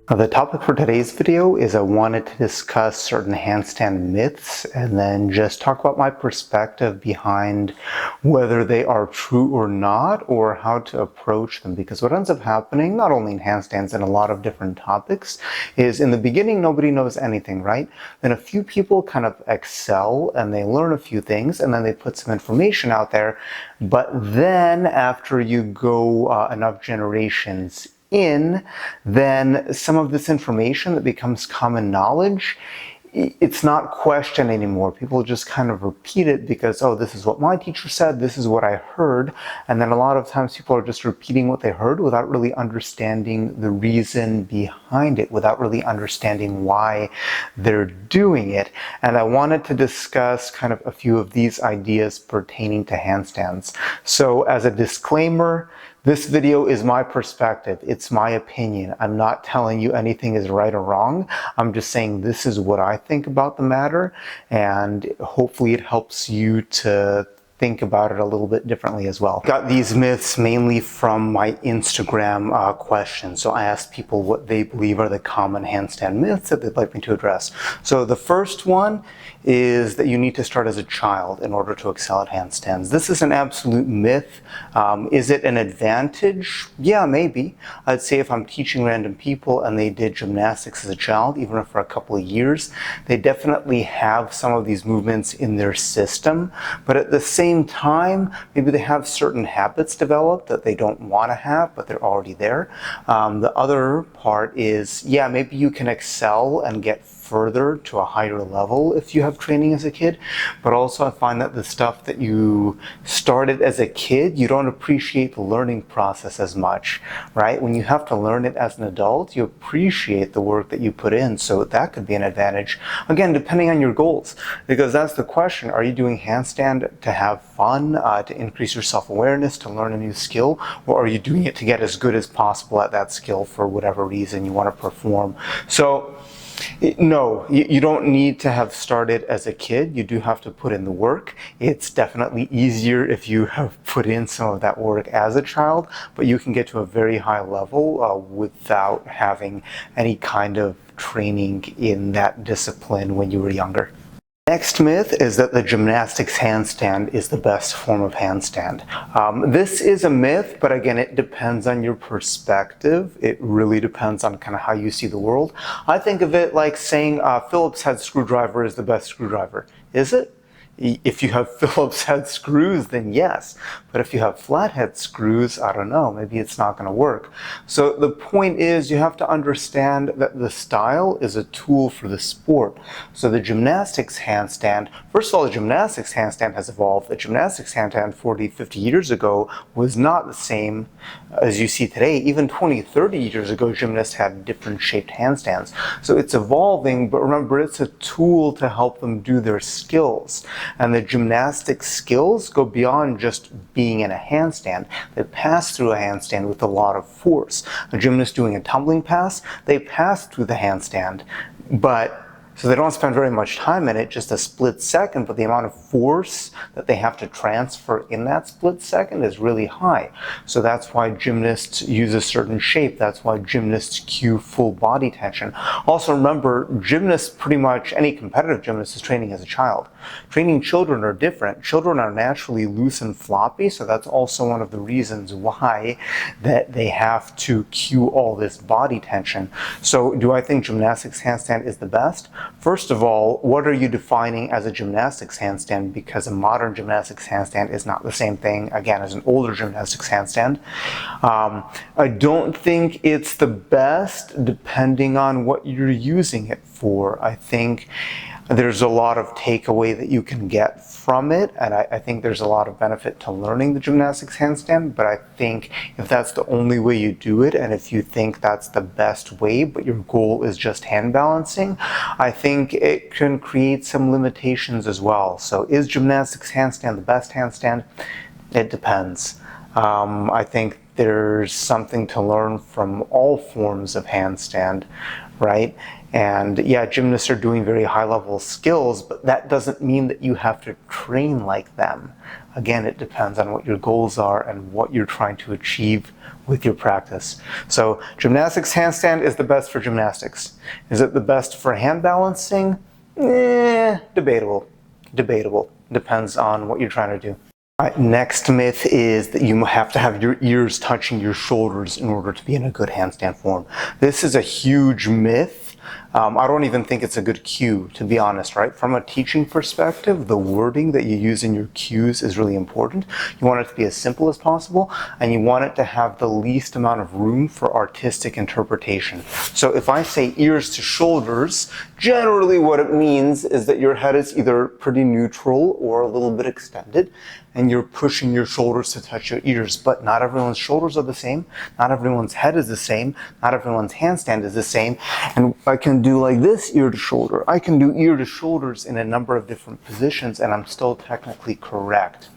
The topic for today's video is I wanted to discuss certain handstand myths and then just talk about my perspective behind whether they are true or not, or how to approach them. Because what ends up happening, not only in handstands and a lot of different topics, is in the beginning nobody knows anything, right? Then a few people kind of excel and they learn a few things and then they put some information out there. But then after you go enough generations then some of this information that becomes common knowledge, it's not questioned anymore. People just kind of repeat it because, oh, this is what my teacher said, this is what I heard. And then a lot of times people are just repeating what they heard without really understanding the reason behind it, without really understanding why they're doing it. And I wanted to discuss kind of a few of these ideas pertaining to handstands. So as a disclaimer, this video is my perspective. It's my opinion. I'm not telling you anything is right or wrong. I'm just saying this is what I think about the matter, and hopefully it helps you to think about it a little bit differently as well. Got these myths mainly from my Instagram questions. So I asked people what they believe are the common handstand myths that they'd like me to address. So the first one is that you need to start as a child in order to excel at handstands. This is an absolute myth. Is it an advantage? Yeah, maybe. I'd say if I'm teaching random people and they did gymnastics as a child, even for a couple of years, they definitely have some of these movements in their system. But at the same time, maybe they have certain habits developed that they don't want to have, but they're already there. The other part is, yeah, maybe you can excel and get further to a higher level if you have training as a kid, but also I find that the stuff that you started as a kid, you don't appreciate the learning process as much, right? When you have to learn it as an adult, you appreciate the work that you put in, so that could be an advantage. Again, depending on your goals, because that's the question. Are you doing handstand to have fun, to increase your self-awareness, to learn a new skill, or are you doing it to get as good as possible at that skill for whatever reason you want to perform? So no, you don't need to have started as a kid. You do have to put in the work. It's definitely easier if you have put in some of that work as a child, but you can get to a very high level without having any kind of training in that discipline when you were younger. Next myth is that the gymnastics handstand is the best form of handstand. This is a myth, but again, it depends on your perspective. It really depends on kind of how you see the world. I think of it like saying Phillips head screwdriver is the best screwdriver. Is it? If you have Phillips head screws, then yes. But if you have flathead screws, I don't know, maybe it's not going to work. So the point is, you have to understand that the style is a tool for the sport. So the gymnastics handstand, first of all, the gymnastics handstand has evolved. The gymnastics handstand 40, 50 years ago was not the same as you see today. Even 20, 30 years ago, gymnasts had different shaped handstands. So it's evolving, but remember, it's a tool to help them do their skills. And the gymnastic skills go beyond just being in a handstand. They pass through a handstand with a lot of force. A gymnast doing a tumbling pass, they pass through the handstand, so they don't spend very much time in it, just a split second, but the amount of force that they have to transfer in that split second is really high. So that's why gymnasts use a certain shape. That's why gymnasts cue full body tension. Also remember, gymnasts, pretty much any competitive gymnast is training as a child. Training children are different. Children are naturally loose and floppy, so that's also one of the reasons why that they have to cue all this body tension. So do I think gymnastics handstand is the best? First of all, what are you defining as a gymnastics handstand? Because a modern gymnastics handstand is not the same thing, again, as an older gymnastics handstand. I don't think it's the best depending on what you're using it for. I think there's a lot of takeaway that you can get from it, and I think there's a lot of benefit to learning the gymnastics handstand, but I think if that's the only way you do it, and if you think that's the best way, but your goal is just hand balancing, I think it can create some limitations as well. So is gymnastics handstand the best handstand? It depends. I think there's something to learn from all forms of handstand, right? And yeah, gymnasts are doing very high level skills, but that doesn't mean that you have to train like them. Again, it depends on what your goals are and what you're trying to achieve with your practice. So gymnastics handstand is the best for gymnastics. Is it the best for hand balancing? Debatable. Debatable. Depends on what you're trying to do. Next myth is that you have to have your ears touching your shoulders in order to be in a good handstand form. This is a huge myth. I don't even think it's a good cue, to be honest, right? From a teaching perspective, the wording that you use in your cues is really important. You want it to be as simple as possible, and you want it to have the least amount of room for artistic interpretation. So if I say ears to shoulders, generally what it means is that your head is either pretty neutral or a little bit extended, and you're pushing your shoulders to touch your ears. But not everyone's shoulders are the same. Not everyone's head is the same. Not everyone's handstand is the same. And I can do like this, ear to shoulder. I can do ear to shoulders in a number of different positions, and I'm still technically correct.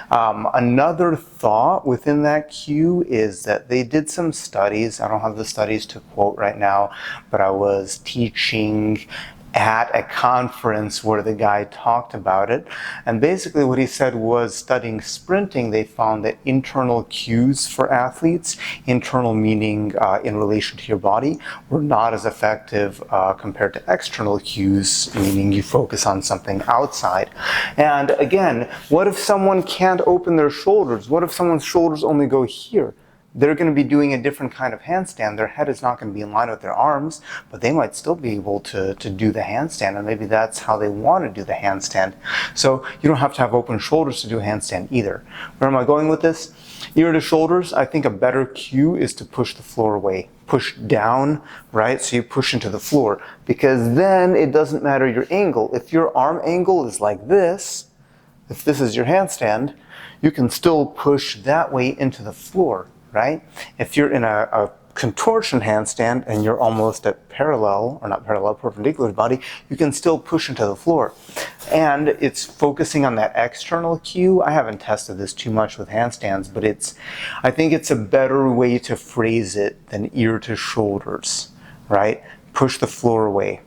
Another thought within that cue is that they did some studies. I don't have the studies to quote right now, but I was teaching at a conference where the guy talked about it, and basically what he said was, studying sprinting, they found that internal cues for athletes, internal meaning in relation to your body, were not as effective compared to external cues, meaning you focus on something outside. And again, what if someone can't open their shoulders? What if someone's shoulders only go here? They're going to be doing a different kind of handstand. Their head is not going to be in line with their arms, but they might still be able to do the handstand, and maybe that's how they want to do the handstand. So you don't have to have open shoulders to do a handstand either. Where am I going with this? Ear to shoulders, I think a better cue is to push the floor away. Push down, right? So you push into the floor, because then it doesn't matter your angle. If your arm angle is like this, if this is your handstand, you can still push that way into the floor. Right? If you're in a contortion handstand and you're almost at parallel, or not parallel, perpendicular to the body, you can still push into the floor. And it's focusing on that external cue. I haven't tested this too much with handstands, but I think it's a better way to phrase it than ear to shoulders, right? Push the floor away.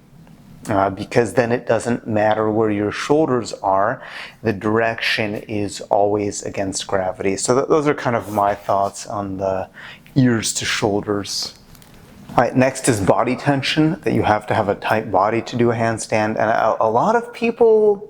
Because then it doesn't matter where your shoulders are, the direction is always against gravity. So those are kind of my thoughts on the ears to shoulders. All right, next is body tension, that you have to have a tight body to do a handstand. And a lot of people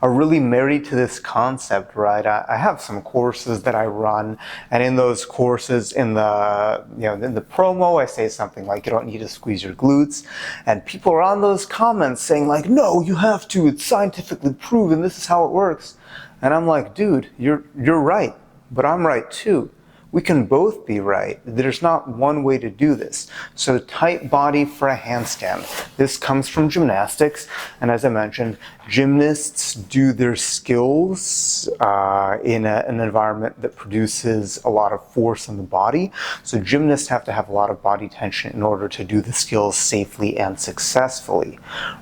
are really married to this concept, right? I have some courses that I run, and in those courses, in the promo, I say something like, you don't need to squeeze your glutes, and people are on those comments saying like, no, you have to, it's scientifically proven, this is how it works. And I'm like, dude, you're right, but I'm right too. We can both be right. There's not one way to do this. So tight body for a handstand. This comes from gymnastics, and as I mentioned, gymnasts do their skills in an environment that produces a lot of force in the body. So gymnasts have to have a lot of body tension in order to do the skills safely and successfully,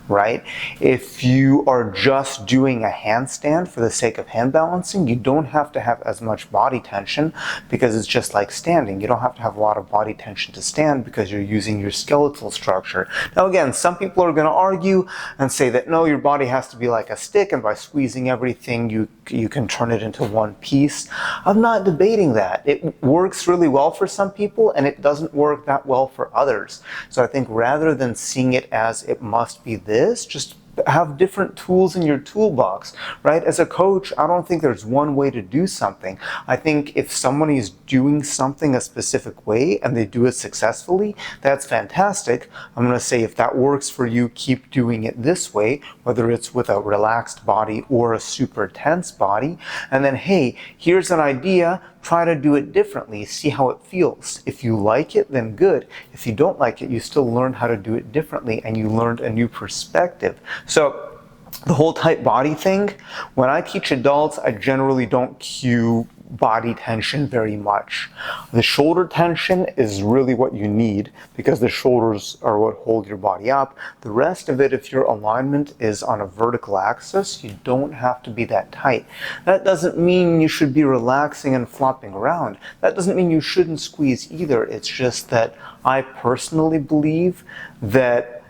right? If you are just doing a handstand for the sake of hand balancing, you don't have to have as much body tension, because it's just like standing. You don't have to have a lot of body tension to stand because you're using your skeletal structure. Now again, some people are going to argue and say that no, your body has to be like a stick, and by squeezing everything you can turn it into one piece. I'm not debating that. It works really well for some people, and it doesn't work that well for others. So I think rather than seeing it as it must be this, just have different tools in your toolbox, right? As a coach, I don't think there's one way to do something. I think if somebody is doing something a specific way and they do it successfully, that's fantastic. I'm going to say, if that works for you, keep doing it this way, whether it's with a relaxed body or a super tense body. And then, hey, here's an idea. Try to do it differently. See how it feels. If you like it, then good. If you don't like it, you still learned how to do it differently, and you learned a new perspective. So the whole tight body thing, when I teach adults, I generally don't cue body tension very much. The shoulder tension is really what you need because the shoulders are what hold your body up. The rest of it, if your alignment is on a vertical axis, you don't have to be that tight. That doesn't mean you should be relaxing and flopping around. That doesn't mean you shouldn't squeeze either. It's just that I personally believe that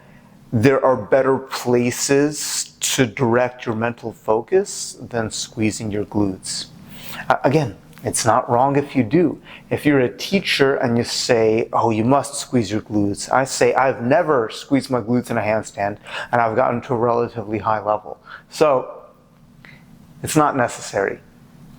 there are better places to direct your mental focus than squeezing your glutes. Again, it's not wrong if you do. If you're a teacher and you say, oh, you must squeeze your glutes, I say, I've never squeezed my glutes in a handstand and I've gotten to a relatively high level. So it's not necessary.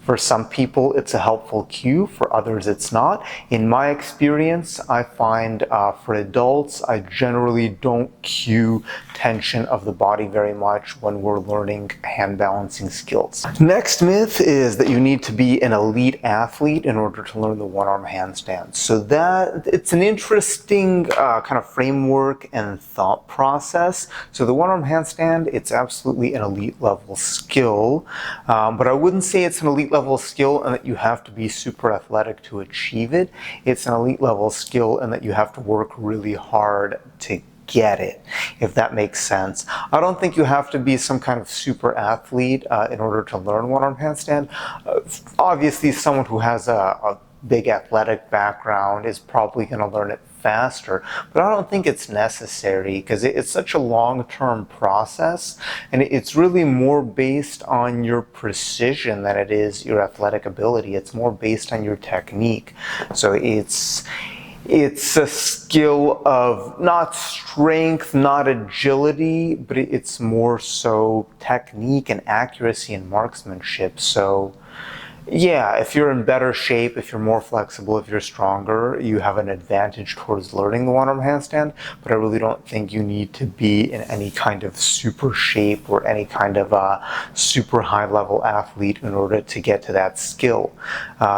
For some people, it's a helpful cue. For others, it's not. In my experience, I find for adults, I generally don't cue tension of the body very much when we're learning hand balancing skills. Next myth is that you need to be an elite athlete in order to learn the one-arm handstand. So that it's an interesting kind of framework and thought process. So the one-arm handstand, it's absolutely an elite level skill, but I wouldn't say it's an elite level skill and that you have to be super athletic to achieve it. It's an elite level skill and that you have to work really hard to get it, if that makes sense. I don't think you have to be some kind of super athlete in order to learn one-arm handstand. Obviously, someone who has a big athletic background is probably going to learn it faster, but I don't think it's necessary because it's such a long-term process and it's really more based on your precision than it is your athletic ability. It's more based on your technique. So it's a skill of not strength, not agility, but it's more so technique and accuracy and marksmanship. So yeah, if you're in better shape, if you're more flexible, if you're stronger, you have an advantage towards learning the one-arm handstand, but I really don't think you need to be in any kind of super shape or any kind of super high-level athlete in order to get to that skill.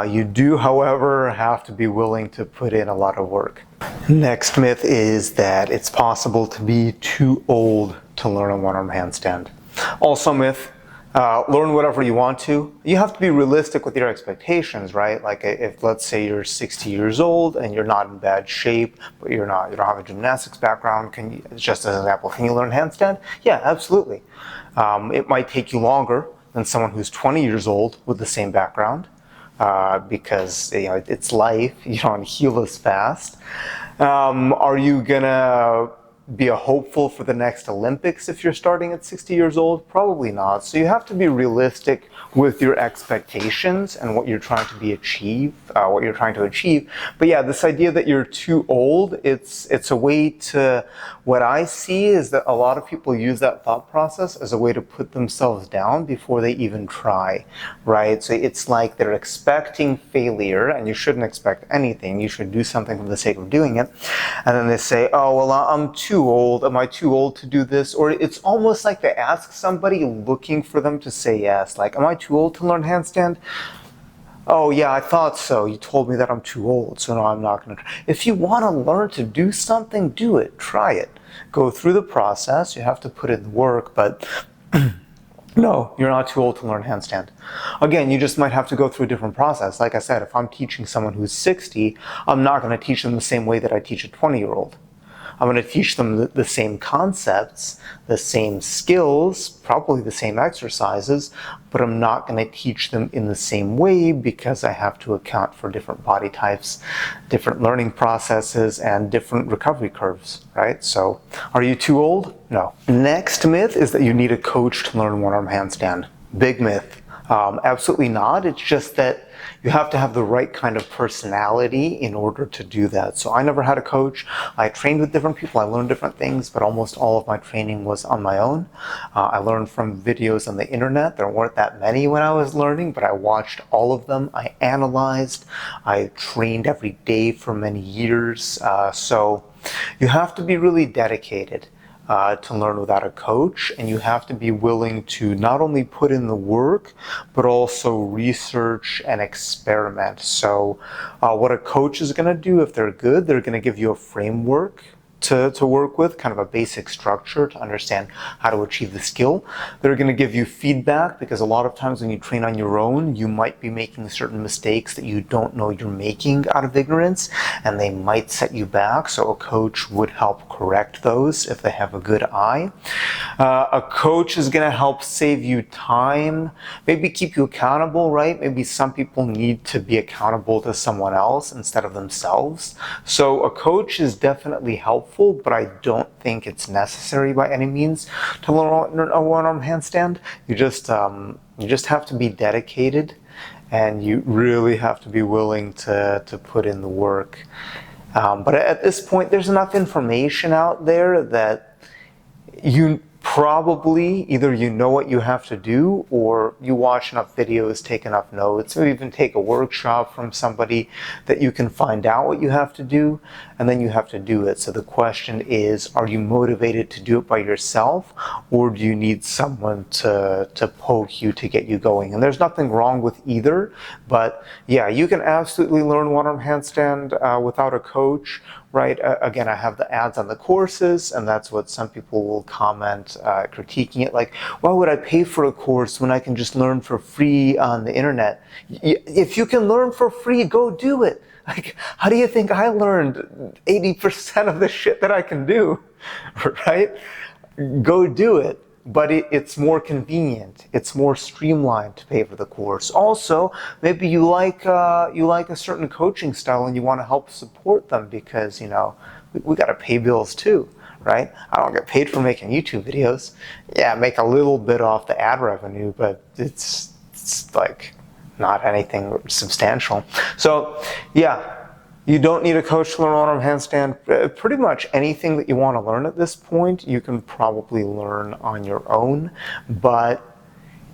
You do, however, have to be willing to put in a lot of work. Next myth is that it's possible to be too old to learn a one-arm handstand. Also myth. Learn whatever you want to. You have to be realistic with your expectations, right? Like if let's say you're 60 years old and you're not in bad shape, but you don't have a gymnastics background, just as an example, can you learn handstand? Yeah, absolutely. It might take you longer than someone who's 20 years old with the same background because it's life. You don't heal as fast. Are you gonna be a hopeful for the next Olympics if you're starting at 60 years old? Probably not. So you have to be realistic with your expectations and what you're trying to achieve. But yeah, this idea that you're too old, it's a way to, what I see is that a lot of people use that thought process as a way to put themselves down before they even try, right? So it's like they're expecting failure, and you shouldn't expect anything. You should do something for the sake of doing it. And then they say, oh, well, I'm too old. Am I too old to do this? Or it's almost like they ask somebody looking for them to say yes. Like, am I too old to learn handstand? Oh yeah, I thought so. You told me that I'm too old, so no, I'm not going to. If you want to learn to do something, do it. Try it. Go through the process. You have to put in the work, but no, you're not too old to learn handstand. Again, you just might have to go through a different process. Like I said, if I'm teaching someone who's 60, I'm not going to teach them the same way that I teach a 20-year-old. I'm going to teach them the same concepts, the same skills, probably the same exercises, but I'm not going to teach them in the same way because I have to account for different body types, different learning processes, and different recovery curves, right? So, are you too old? No. Next myth is that you need a coach to learn one-arm handstand. Big myth. Absolutely not. It's just that you have to have the right kind of personality in order to do that. So I never had a coach. I trained with different people. I learned different things, but almost all of my training was on my own. I learned from videos on the internet. There weren't that many when I was learning, but I watched all of them. I analyzed. I trained every day for many years. So you have to be really dedicated to learn without a coach, and you have to be willing to not only put in the work but also research and experiment. So what a coach is going to do, if they're good, they're going to give you a framework to work with, kind of a basic structure to understand how to achieve the skill. They're going to give you feedback, because a lot of times when you train on your own, you might be making certain mistakes that you don't know you're making out of ignorance, and they might set you back. So a coach would help correct those if they have a good eye. A coach is going to help save you time, maybe keep you accountable, right? Maybe some people need to be accountable to someone else instead of themselves. So a coach is definitely helpful, but I don't think it's necessary by any means to learn a one-arm handstand. You just have to be dedicated, and you really have to be willing to put in the work. But at this point, there's enough information out there that you probably either you know what you have to do, or you watch enough videos, take enough notes, or even take a workshop from somebody that you can find out what you have to do, and then you have to do it. So the question is, are you motivated to do it by yourself, or do you need someone to poke you to get you going? And there's nothing wrong with either, but yeah, you can absolutely learn one-arm handstand without a coach, right? Again, I have the ads on the courses, and that's what some people will comment, critiquing it, like, why would I pay for a course when I can just learn for free on the internet? If you can learn for free, go do it. Like, how do you think I learned 80% of the shit that I can do, right? Go do it. But it's more convenient. It's more streamlined to pay for the course. Also, maybe you like a certain coaching style and you want to help support them, because we got to pay bills too, right? I don't get paid for making YouTube videos. Yeah, I make a little bit off the ad revenue, but it's like not anything substantial. So yeah. You don't need a coach to learn one-arm handstand. Pretty much anything that you want to learn at this point, you can probably learn on your own, but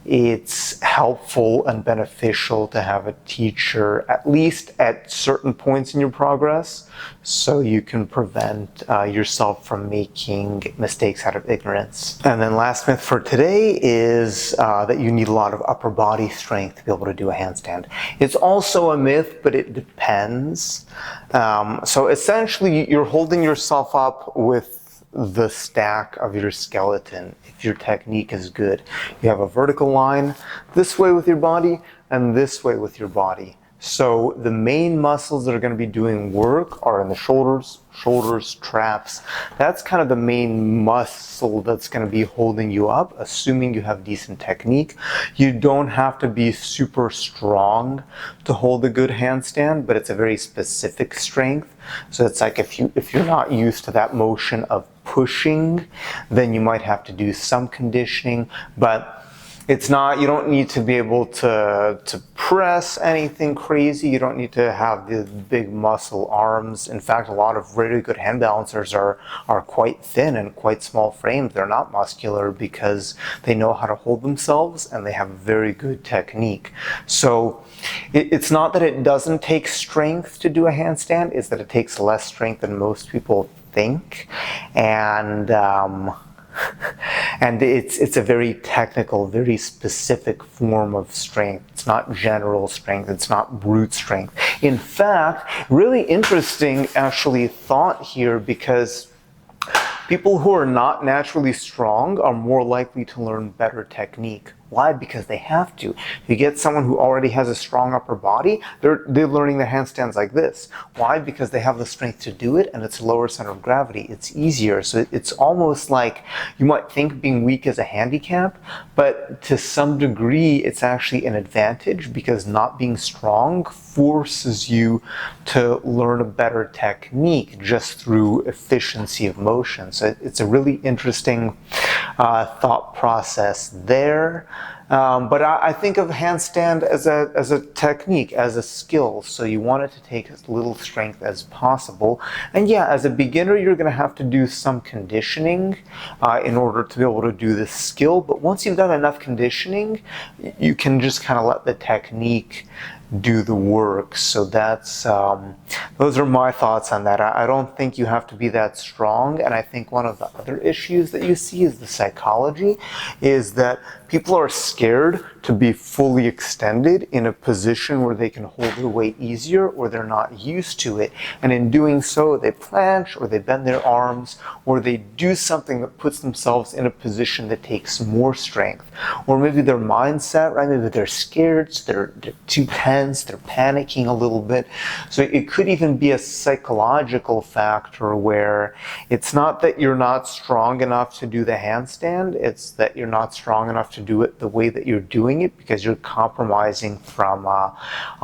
it's helpful and beneficial to have a teacher, at least at certain points in your progress, so you can prevent yourself from making mistakes out of ignorance. And then last myth for today is that you need a lot of upper body strength to be able to do a handstand. It's also a myth, but it depends. So essentially, you're holding yourself up with the stack of your skeleton if your technique is good. You have a vertical line this way with your body and this way with your body. So the main muscles that are going to be doing work are in the shoulders, traps. That's kind of the main muscle that's going to be holding you up, assuming you have decent technique. You don't have to be super strong to hold a good handstand, but it's a very specific strength. So it's like if you're not used to that motion of pushing, then you might have to do some conditioning, but it's not, you don't need to be able to press anything crazy. You don't need to have the big muscle arms. In fact, a lot of really good hand balancers are quite thin and quite small framed. They're not muscular because they know how to hold themselves and they have very good technique. So it's not that it doesn't take strength to do a handstand, it's that it takes less strength than most people think. And it's a very technical, very specific form of strength. It's not general strength. It's not brute strength. In fact, really interesting actually thought here, because people who are not naturally strong are more likely to learn better technique. Why? Because they have to. If you get someone who already has a strong upper body, they're learning the handstands like this. Why? Because they have the strength to do it, and it's a lower center of gravity. It's easier. So it's almost like you might think being weak is a handicap, but to some degree it's actually an advantage, because not being strong forces you to learn a better technique just through efficiency of motion. So it's a really interesting thought process there. But I think of handstand as a technique, as a skill. So you want it to take as little strength as possible. And yeah, as a beginner, you're going to have to do some conditioning in order to be able to do this skill. But once you've done enough conditioning, you can just kind of let the technique do the work. So that's those are my thoughts on that. I don't think you have to be that strong, and I think one of the other issues that you see is the psychology, is that people are scared to be fully extended in a position where they can hold their weight easier, or they're not used to it. And in doing so, they planche, or they bend their arms, or they do something that puts themselves in a position that takes more strength. Or maybe their mindset, right? Maybe they're scared, so they're too tense, they're panicking a little bit. So it could even be a psychological factor where it's not that you're not strong enough to do the handstand, it's that you're not strong enough to do it the way that you're doing it because you're compromising from a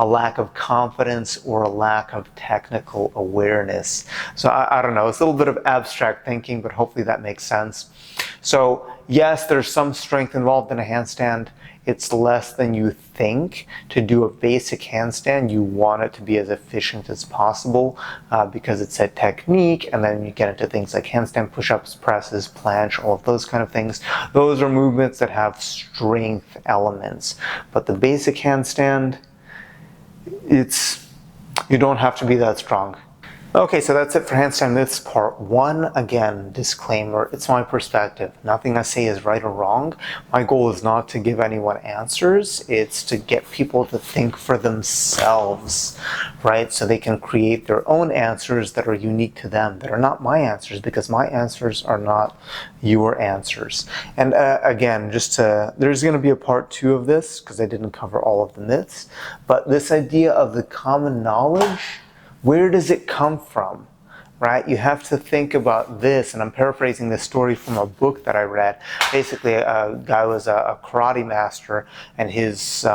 lack of confidence or a lack of technical awareness. So I don't know, it's a little bit of abstract thinking, but hopefully that makes sense. So yes, there's some strength involved in a handstand. It's less than you think. To do a basic handstand, you want it to be as efficient as possible because it's a technique, and then you get into things like handstand push-ups, presses, planche, all of those kind of things. Those are movements that have strength elements. But the basic handstand, you don't have to be that strong. Okay, so that's it for Handstand Myths Part 1. Again, disclaimer, it's my perspective. Nothing I say is right or wrong. My goal is not to give anyone answers. It's to get people to think for themselves, right? So they can create their own answers that are unique to them, that are not my answers, because my answers are not your answers. And again, there's going to be a Part 2 of this, because I didn't cover all of the myths. But this idea of the common knowledge, where does it come from, right? You have to think about this, and I'm paraphrasing this story from a book that I read. Basically, a guy was a karate master, and his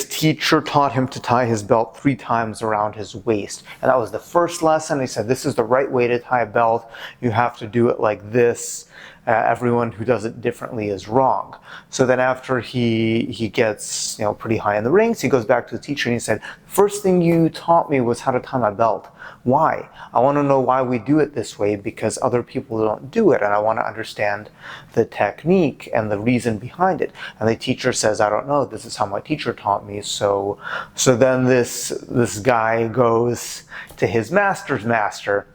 teacher taught him to tie his belt 3 times around his waist. And that was the first lesson. He said, this is the right way to tie a belt. You have to do it like this. Everyone who does it differently is wrong. So then after he gets pretty high in the ranks, he goes back to the teacher and he said, first thing you taught me was how to tie my belt. Why? I want to know why we do it this way, because other people don't do it, and I want to understand the technique and the reason behind it. And the teacher says, I don't know, this is how my teacher taught me. So then this guy goes to his master's master,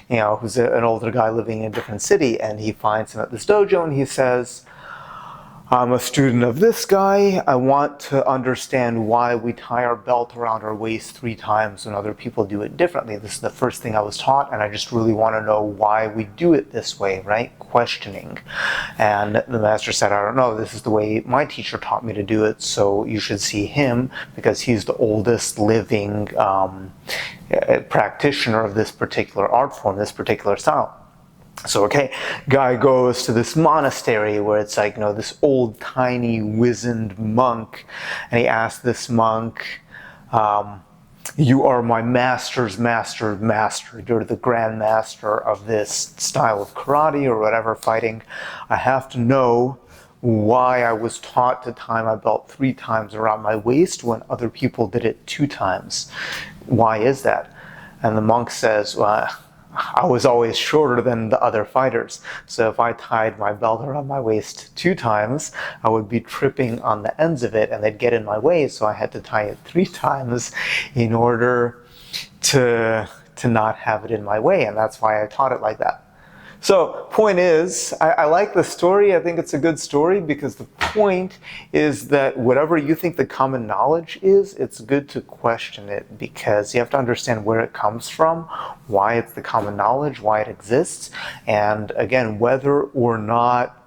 who's an older guy living in a different city, and he finds him at this dojo, and he says, I'm a student of this guy. I want to understand why we tie our belt around our waist 3 times when other people do it differently. This is the first thing I was taught, and I just really want to know why we do it this way, right? Questioning. And the master said, I don't know, this is the way my teacher taught me to do it, so you should see him because he's the oldest living practitioner of this particular art form, this particular style. So, okay, guy goes to this monastery where it's like, this old, tiny, wizened monk, and he asks this monk, you are my master's master. You're the grand master of this style of karate or whatever, fighting. I have to know why I was taught to tie my belt 3 times around my waist when other people did it 2 times. Why is that? And the monk says, well, I was always shorter than the other fighters. So if I tied my belt around my waist 2 times, I would be tripping on the ends of it and they'd get in my way. So I had to tie it 3 times in order to not have it in my way. And that's why I taught it like that. So point is, I like the story. I think it's a good story because the point is that whatever you think the common knowledge is, it's good to question it because you have to understand where it comes from, why it's the common knowledge, why it exists, and again, whether or not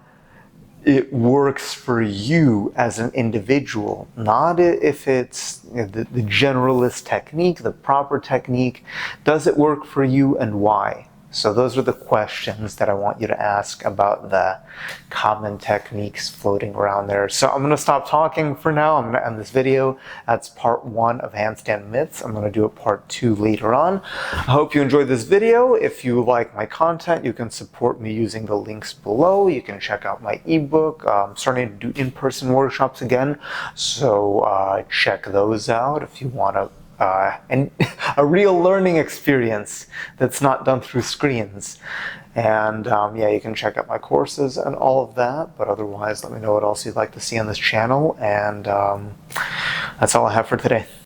it works for you as an individual, not if it's the generalist technique, the proper technique. Does it work for you and why? So those are the questions that I want you to ask about the common techniques floating around there. So I'm going to stop talking for now. I'm going to end this video. That's part 1 of Handstand Myths. I'm going to do a part 2 later on. I hope you enjoyed this video. If you like my content, you can support me using the links below. You can check out my ebook. I'm starting to do in-person workshops again. So check those out if you want to and a real learning experience that's not done through screens. And yeah, you can check out my courses and all of that, but otherwise let me know what else you'd like to see on this channel, and that's all I have for today.